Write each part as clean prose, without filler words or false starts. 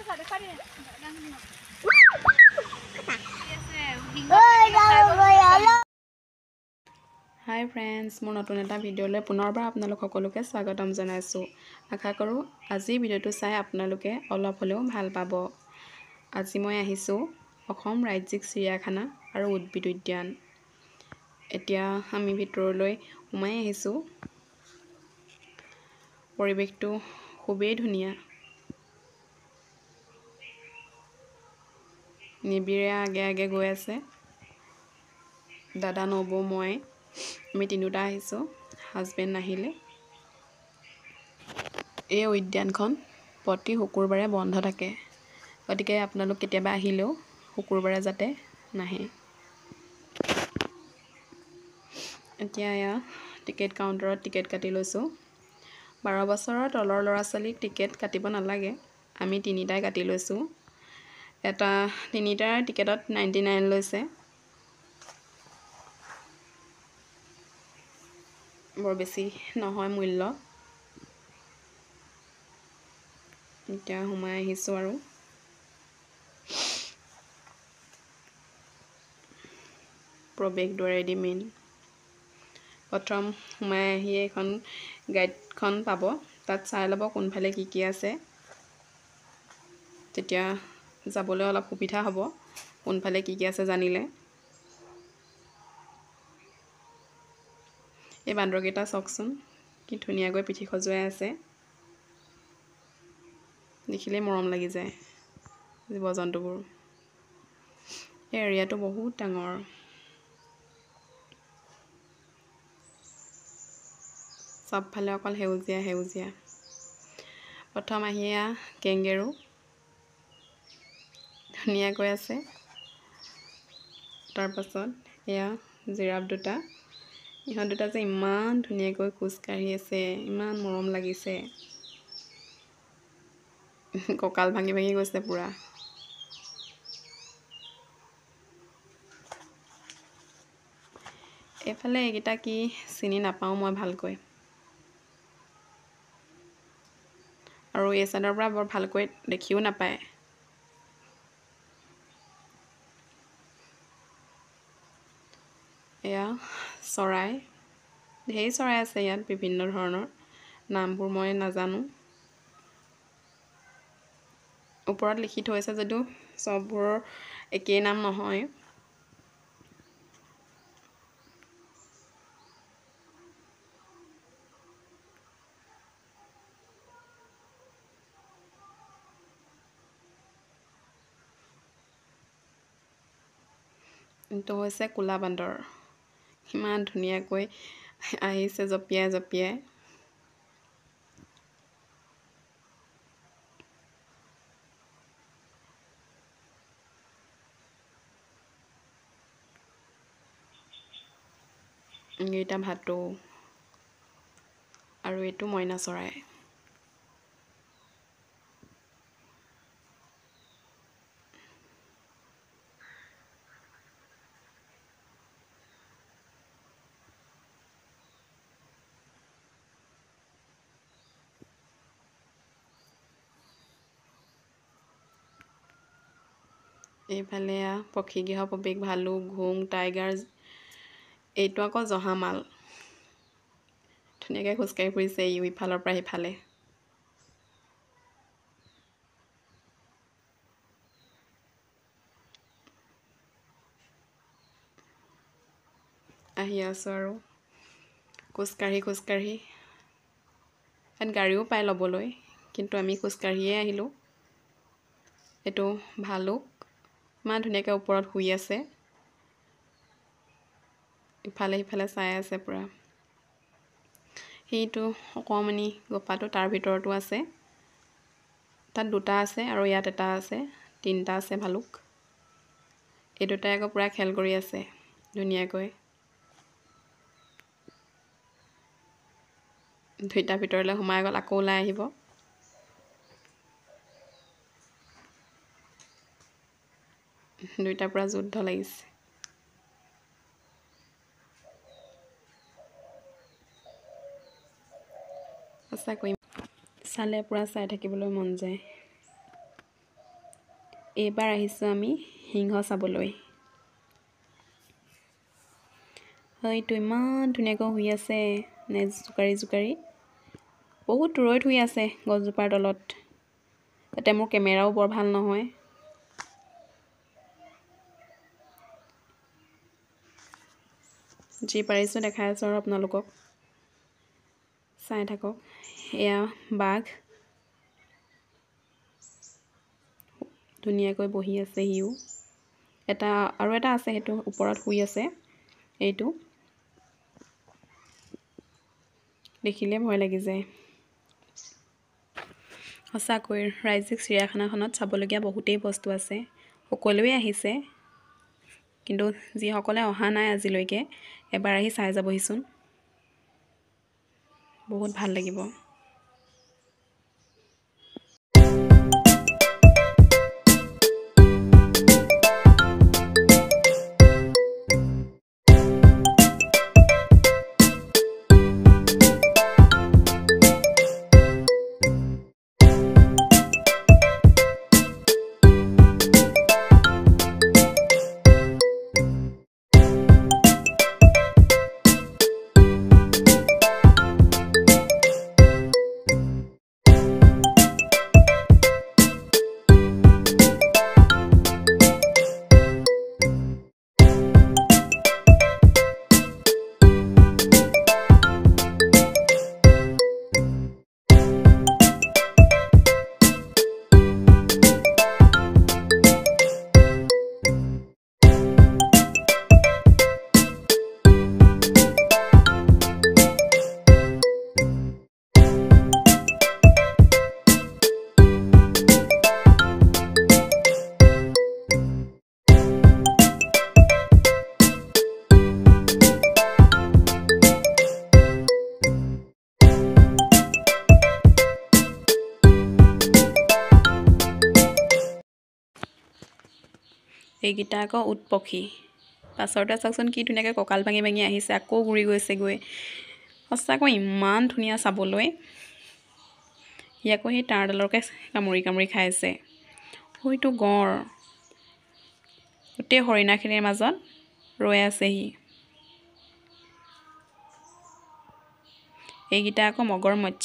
হাই friends, মোৰ নতুন এটা ভিডিঅ'লৈ পুনৰবাৰ আপোনালোক সকলোকে স্বাগতম জনাইছোঁ। আশা কৰোঁ আজি ভিডিঅ'টো চাই আপোনালোকে অলপ হ'লেও ভাল পাব। আজি মই আহিছোঁ অসম ৰাজ্যিক চিৰিয়াখানা আৰু উদ্ভিদ উদ্যান। এতিয়া আমি ভিতৰলৈ সোমাই আহিছোঁ। পৰিৱেশটো খুবেই ধুনীয়া। নিবিৰে আগে আগে গৈ আছে। দাদা নবৌ মই আমি তিনিওটা আহিছোঁ, হাজবেণ্ড নাহিলে। এই উদ্যানখন প্ৰতি শুকুৰবাৰে বন্ধ থাকে, গতিকে আপোনালোক কেতিয়াবা আহিলেও শুকুৰবাৰে যাতে নাহে। এতিয়া এয়া টিকেট কাউণ্টাৰত টিকেট কাটি লৈছোঁ। 12 বছৰৰ তলৰ ল'ৰা ছোৱালীক টিকেট কাটিব নালাগে, আমি তিনিটাই কাটি লৈছোঁ। তিনিটাৰ টিকেটত 99 লৈছে। বৰ বেছি নহয় মূল্য। এতিয়া সোমাই আহিছোঁ আৰু প্ৰৱেশ দ্বাৰেদি মেইন। প্ৰথম সোমাই আহি এখন গাইডখন পাব, তাত চাই ল'ব কোনফালে কি আছে। তেতিয়া যাবলৈ অলপ সুবিধা হ'ব, কোনফালে কি আছে জানিলে। এই বান্দৰকেইটা চাওকচোন, কি ধুনীয়াকৈ পিঠি সজুৱাই আছে। দেখিলেই মৰম লাগি যায় জীৱ জন্তুবোৰ। এই এৰিয়াটো বহুত ডাঙৰ। চবফালে অকল সেউজীয়া সেউজীয়া। প্ৰথম আহিয়া কেংগেৰু ধুনীয়াকৈ আছে। তাৰপাছত এয়া জিৰাফ দুটা। ইহঁত দুটা যে ইমান ধুনীয়াকৈ খোজকাঢ়ি আছে, ইমান মৰম লাগিছে। কঁকাল ভাঙি ভাঙি গৈছে পুৰা। এইফালে এইকেইটা কি চিনি নাপাওঁ মই ভালকৈ, আৰু এই চাইডৰ পৰা বৰ ভালকৈ দেখিও নাপায়। এয়া চৰাই, ঢেৰ চৰাই আছে ইয়াত বিভিন্ন ধৰণৰ, নামবোৰ মই নাজানো। ওপৰত লিখি থৈছে যদিও চববোৰৰ একেই নাম নহয়। এইটো হৈছে ক'লা বান্দৰ, ইমান ধুনীয়াকৈ আহিছে জঁপিয়াই জঁপিয়াই। এইকেইটা ভাটৌ আৰু এইটো মইনা চৰাই। এইফালে পক্ষীগৃহ প্ৰৱেশ, ভালুক, ঘোং, টাইগাৰ। এইটো আকৌ জহামাল, ধুনীয়াকৈ খোজকাঢ়ি ফুৰিছে ইফালৰ পৰা সিফালে। আহি আছোঁ আৰু খোজকাঢ়ি খোজকাঢ়ি। ইয়াত গাড়ীও পাই ল'বলৈ, কিন্তু আমি খোজকাঢ়িয়ে আহিলোঁ। এইটো ভালুক, ইমান ধুনীয়াকৈ ওপৰত শুই আছে, ইফালে সিফালে চাই আছে পুৰা। সেইটো অকণমানি গোপাটো তাৰ ভিতৰতো আছে, তাত দুটা আছে আৰু ইয়াত এটা আছে, তিনিটা আছে ভালুক। এই দুটাই আকৌ পুৰা খেল কৰি আছে ধুনীয়াকৈ। দুইটা ভিতৰলৈ সোমাই গ'ল, আকৌ ওলাই আহিব। দুইটা পুৰা যুদ্ধ লাগিছে। সঁচাকৈ চালে পুৰা চাই থাকিবলৈ মন যায়। এইবাৰ আহিছোঁ আমি সিংহ চাবলৈ। হয়তো ইমান ধুনীয়াকৈ শুই আছে নেজ জোকাৰি জোকাৰি, বহুত দূৰৈত শুই আছে গছজোপাৰ তলত। তাতে মোৰ কেমেৰাও বৰ ভাল নহয়। যি পাৰিছোঁ দেখাই আছোঁ আৰু আপোনালোকক, চাই থাকক। এয়া বাঘ, ধুনীয়াকৈ বহি আছে সিও। আৰু এটা আছে, সেইটো ওপৰত শুই আছে। এইটো দেখিলে ভয় লাগি যায়। সঁচাকৈ ৰাজ্যিক চিৰিয়াখানাখনত চাবলগীয়া বহুতেই বস্তু আছে। সকলোৱে আহিছে, কিন্তু যিসকলে অহা নাই আজিলৈকে এবাৰ আহি চাই যাবহিচোন, বহুত ভাল লাগিব। এইকেইটা আকৌ উট পক্ষী। পাছতে চাওকচোন কি ধুনীয়াকৈ কঁকাল ভাঙি ভাঙি আহিছে, আকৌ ঘূৰি গৈছেগৈ। সঁচাকৈ ইমান ধুনীয়া চাবলৈ। সি আকৌ সেই তাঁৰডালকে কামুৰি কামুৰি খাই আছে। হয়তো গঁড়, গোটেই হৰিণাখিনিৰ মাজত ৰৈ আছে সি। এইকেইটা আকৌ মগৰমচ্ছ।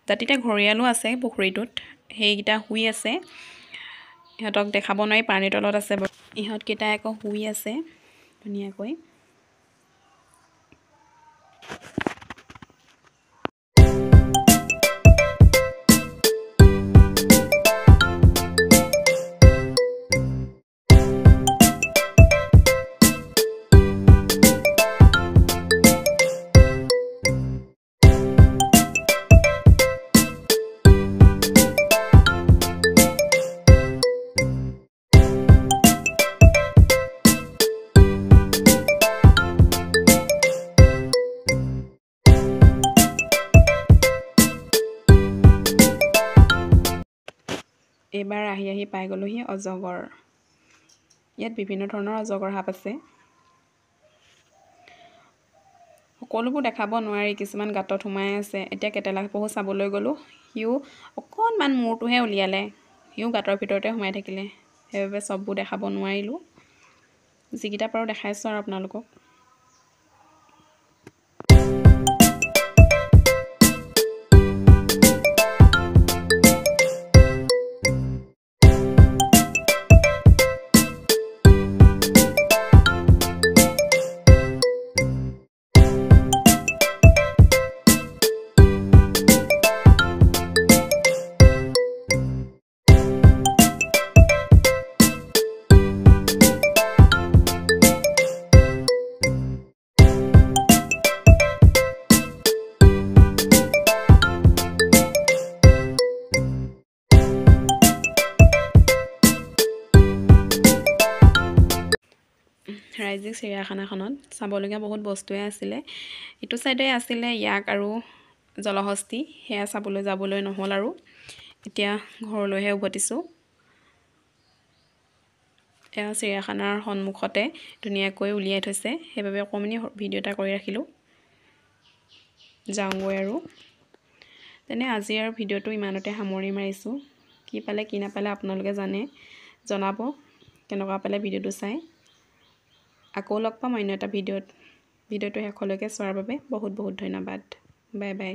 জাতিতে ঘৰিয়ালো আছে পুখুৰীটোত, সেইকেইটা শুই আছে। ইহঁতক দেখাব নোৱাৰি, পানীৰ তলত আছে। ইহঁতকেইটাই আকৌ শুই আছে ধুনীয়াকৈ। এইবাৰ আহি পাই গ'লোহি অজগৰ। ইয়াত বিভিন্ন ধৰণৰ অজগৰ সাপ আছে। সকলোবোৰ দেখাব নোৱাৰি, কিছুমান গাঁতত সোমাই আছে। এতিয়া কেটেলা পহু চাবলৈ গ'লোঁ, সিও অকণমান মূৰটোহে উলিয়ালে, সিও গাঁতৰ ভিতৰতে সোমাই থাকিলে। সেইবাবে চববোৰ দেখাব নোৱাৰিলোঁ, যিকেইটা পাৰোঁ দেখাইছোঁ আৰু আপোনালোকক। ৰাজ্যিক চিৰিয়াখানাখনত চাবলগীয়া বহুত বস্তুৱে আছিলে। ইটো চাইডে আছিলে ইয়াক আৰু জলহস্তী, সেয়া চাবলৈ যাবলৈ নহ'ল আৰু। এতিয়া ঘৰলৈহে উভতিছোঁ। এয়া চিৰিয়াখানাৰ সন্মুখতে ধুনীয়াকৈ উলিয়াই থৈছে, সেইবাবে অকণমানি ভিডিঅ' এটা কৰি ৰাখিলোঁ। যাওঁগৈ আৰু। তেনে আজি আৰু ভিডিঅ'টো ইমানতে সামৰি মাৰিছোঁ। কি পালে কি নাপালে আপোনালোকে জনাব কেনেকুৱা পালে ভিডিঅ'টো চাই। আকৌ লগ পাম অন্য এটা ভিডিঅ'টো শেষলৈকে চোৱাৰ বাবে বহুত বহুত ধন্যবাদ। Bye bye.